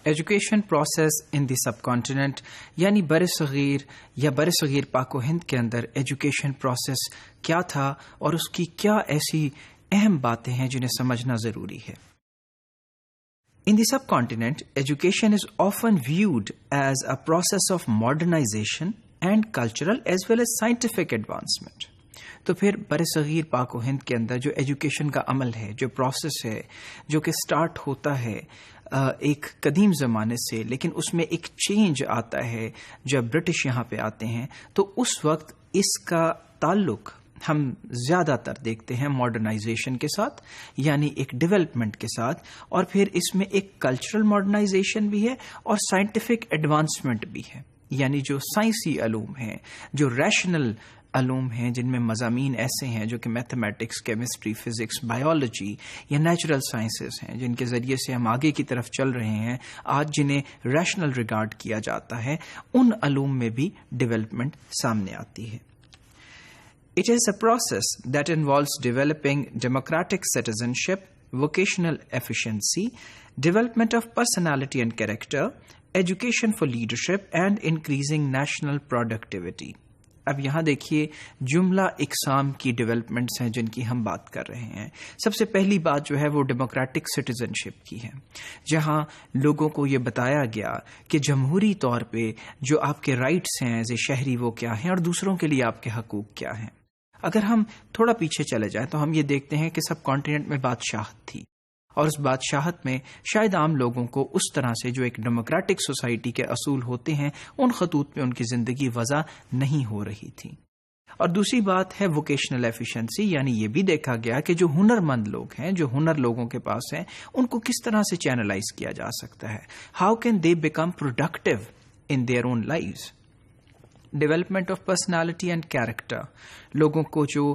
Education process in the sub continent یعنی بر صغیر یا بر صغیر پاک و ہند کے اندر ایجوکیشن پروسیس کیا تھا اور اس کی کیا ایسی اہم باتیں ہیں جنہیں سمجھنا ضروری ہے. In the subcontinent, education is often viewed as a process of modernization and cultural as well as scientific advancement. تو پھر برصغیر پاک و ہند کے اندر جو ایجوکیشن کا عمل ہے، جو پروسیس ہے، جو کہ سٹارٹ ہوتا ہے ایک قدیم زمانے سے، لیکن اس میں ایک چینج آتا ہے جب برٹش یہاں پہ آتے ہیں، تو اس وقت اس کا تعلق ہم زیادہ تر دیکھتے ہیں ماڈرنائزیشن کے ساتھ، یعنی ایک ڈیولپمنٹ کے ساتھ، اور پھر اس میں ایک کلچرل ماڈرنائزیشن بھی ہے اور سائنٹیفک ایڈوانسمنٹ بھی ہے، یعنی جو سائنسی علوم ہیں، جو ریشنل علوم ہیں، جن میں مضامین ایسے ہیں جو کہ میتھمیٹکس، کیمسٹری، فزکس، بایولوجی یا نیچرل سائنسز ہیں، جن کے ذریعے سے ہم آگے کی طرف چل رہے ہیں، آج جنہیں ریشنل ریگارڈ کیا جاتا ہے، ان علوم میں بھی ڈیولپمنٹ سامنے آتی ہے. It is a process that involves developing democratic citizenship, vocational efficiency, development of personality and character, education for leadership, and increasing national productivity. اب یہاں دیکھیے جملہ اقسام کی ڈیولپمنٹس ہیں جن کی ہم بات کر رہے ہیں. سب سے پہلی بات جو ہے وہ ڈیموکریٹک سٹیزنشپ کی ہے، جہاں لوگوں کو یہ بتایا گیا کہ جمہوری طور پہ جو آپ کے رائٹس ہیں ایز اے شہری وہ کیا ہیں اور دوسروں کے لیے آپ کے حقوق کیا ہیں. اگر ہم تھوڑا پیچھے چلے جائیں تو ہم یہ دیکھتے ہیں کہ سب کانٹیننٹ میں بادشاہت تھی، اور اس بادشاہت میں شاید عام لوگوں کو اس طرح سے جو ایک ڈیموکریٹک سوسائٹی کے اصول ہوتے ہیں ان خطوط پہ ان کی زندگی وضع نہیں ہو رہی تھی. اور دوسری بات ہے ووکیشنل ایفیشنسی، یعنی یہ بھی دیکھا گیا کہ جو ہنر مند لوگ ہیں، جو ہنر لوگوں کے پاس ہیں، ان کو کس طرح سے چینلائز کیا جا سکتا ہے. How can they become productive in their own lives. Development of personality and character, لوگوں کو جو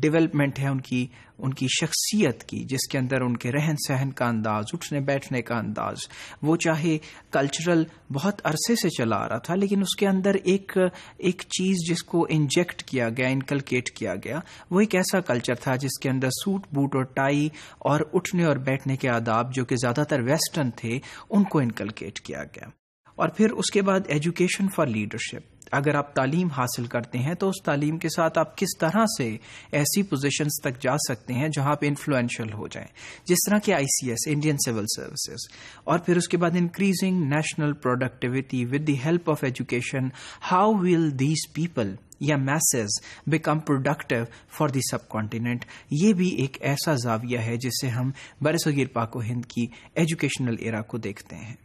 ڈیولپمنٹ ہے ان کی شخصیت کی، جس کے اندر ان کے رہن سہن کا انداز، اٹھنے بیٹھنے کا انداز، وہ چاہے کلچرل بہت عرصے سے چلا آ رہا تھا، لیکن اس کے اندر ایک چیز جس کو انجیکٹ کیا گیا، انکلکیٹ کیا گیا، وہ ایک ایسا کلچر تھا جس کے اندر سوٹ بوٹ اور ٹائی اور اٹھنے اور بیٹھنے کے آداب جو کہ زیادہ تر ویسٹرن تھے ان کو انکلکیٹ کیا گیا. اور پھر اس کے بعد ایجوکیشن فار لیڈرشپ. اگر آپ تعلیم حاصل کرتے ہیں تو اس تعلیم کے ساتھ آپ کس طرح سے ایسی پوزیشنز تک جا سکتے ہیں جہاں پہ انفلوئنشل ہو جائیں، جس طرح کہ ICS انڈین سول سروسز. اور پھر اس کے بعد increasing national productivity with the help of education. How will these people یا masses become productive for the subcontinent. یہ بھی ایک ایسا زاویہ ہے جس سے ہم برصغیر پاک و ہند کی ایجوکیشنل ایرا کو دیکھتے ہیں.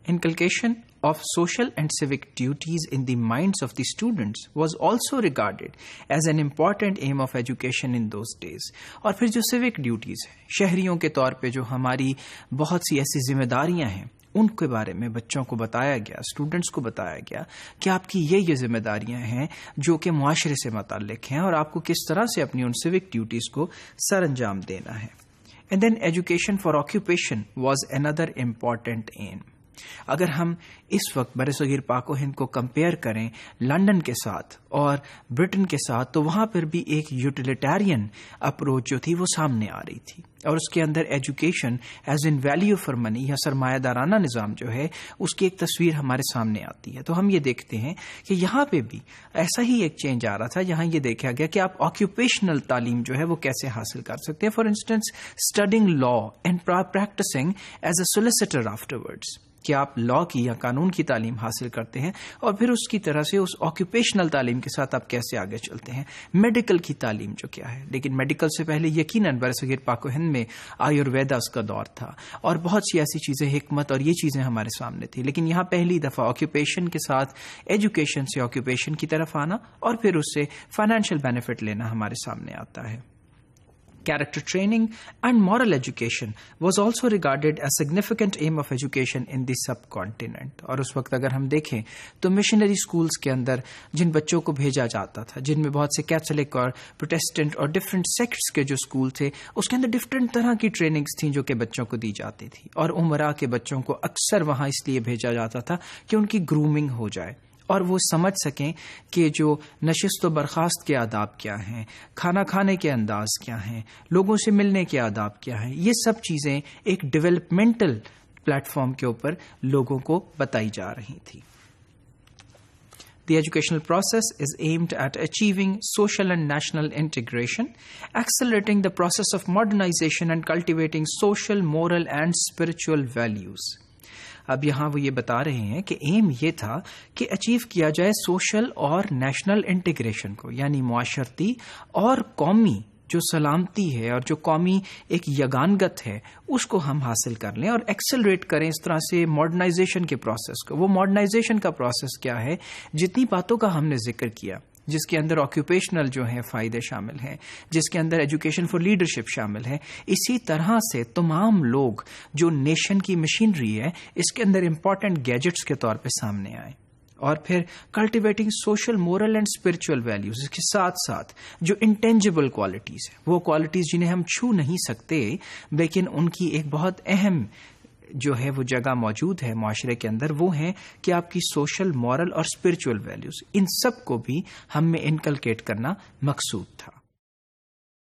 Inculcation of social and civic duties in the minds of the students was also regarded as an important aim of education in those days. اور پھر جو civic duties ہیں، شہریوں کے طور پہ جو ہماری بہت سی ایسی ذمہ داریاں ہیں، ان کے بارے میں بچوں کو بتایا گیا، اسٹوڈنٹس کو بتایا گیا کہ آپ کی یہ ذمہ داریاں ہیں جو کہ معاشرے سے متعلق ہیں، اور آپ کو کس طرح سے اپنی ان civic duties کو سر انجام دینا ہے. And then education for occupation was another important aim. اگر ہم اس وقت برصغیر پاک و ہند کو کمپیئر کریں لنڈن کے ساتھ اور برٹن کے ساتھ، تو وہاں پر بھی ایک یوٹیلیٹیرین اپروچ جو تھی وہ سامنے آ رہی تھی، اور اس کے اندر education as an value for money یا سرمایہ دارانہ نظام جو ہے اس کی ایک تصویر ہمارے سامنے آتی ہے. تو ہم یہ دیکھتے ہیں کہ یہاں پہ بھی ایسا ہی ایک چینج آ رہا تھا، جہاں یہ دیکھا گیا کہ آپ آکیوپیشنل تعلیم جو ہے وہ کیسے حاصل کر سکتے ہیں. For instance studying law and practising as a solicitor afterwards, کہ آپ لا کی یا قانون کی تعلیم حاصل کرتے ہیں اور پھر اس کی طرح سے اس آکیوپیشنل تعلیم کے ساتھ آپ کیسے آگے چلتے ہیں. میڈیکل کی تعلیم جو کیا ہے، لیکن میڈیکل سے پہلے یقیناً برصغیر پاک و ہند میں آیورویدا اس کا دور تھا، اور بہت سی ایسی چیزیں، حکمت اور یہ چیزیں ہمارے سامنے تھی. لیکن یہاں پہلی دفعہ آکیوپیشن کے ساتھ ایجوکیشن سے آکیوپیشن کی طرف آنا اور پھر اس سے فائنینشیل بینیفٹ لینا ہمارے سامنے آتا ہے. Character training and moral education was also regarded as significant aim of education in the subcontinent. اور اس وقت اگر ہم دیکھیں تو مشنری اسکولس کے اندر جن بچوں کو بھیجا جاتا تھا، جن میں بہت سے کیتھولک اور پروٹیسٹنٹ اور ڈفرینٹ سیکٹس کے جو اسکول تھے، اس کے اندر ڈفرینٹ طرح کی ٹریننگز تھیں جو کہ بچوں کو دی جاتی تھی، اور عمرہ کے بچوں کو اکثر وہاں اس لیے بھیجا جاتا تھا کہ ان کی گرومنگ ہو جائے اور وہ سمجھ سکیں کہ جو نشست و برخاست کے آداب کیا ہیں، کھانا کھانے کے انداز کیا ہیں، لوگوں سے ملنے کے آداب کیا ہیں، یہ سب چیزیں ایک ڈیولپمنٹل پلیٹ فارم کے اوپر لوگوں کو بتائی جا رہی تھی. The educational process is aimed at achieving social and national integration, accelerating the process of modernization and cultivating social, moral and spiritual values. اب یہاں وہ یہ بتا رہے ہیں کہ ایم یہ تھا کہ اچیو کیا جائے سوشل اور نیشنل انٹیگریشن کو، یعنی معاشرتی اور قومی جو سلامتی ہے اور جو قومی ایک یگانگت ہے اس کو ہم حاصل کر لیں اور ایکسلریٹ کریں اس طرح سے ماڈرنائزیشن کے پروسیس کو. وہ ماڈرنائزیشن کا پروسیس کیا ہے؟ جتنی باتوں کا ہم نے ذکر کیا، جس کے اندر آکیوپیشنل جو ہیں فائدے شامل ہیں، جس کے اندر ایجوکیشن فار لیڈرشپ شامل ہے، اسی طرح سے تمام لوگ جو نیشن کی مشینری ہے اس کے اندر امپورٹنٹ گیجٹس کے طور پہ سامنے آئے. اور پھر cultivating social, moral and spiritual values, اس کے ساتھ ساتھ جو انٹینجیبل کوالٹیز ہیں، وہ کوالٹیز جنہیں ہم چھو نہیں سکتے لیکن ان کی ایک بہت اہم جو ہے وہ جگہ موجود ہے معاشرے کے اندر، وہ ہیں کہ آپ کی سوشل، مورل اور اسپرچل ویلیوز، ان سب کو بھی ہم میں انکلکیٹ کرنا مقصود تھا.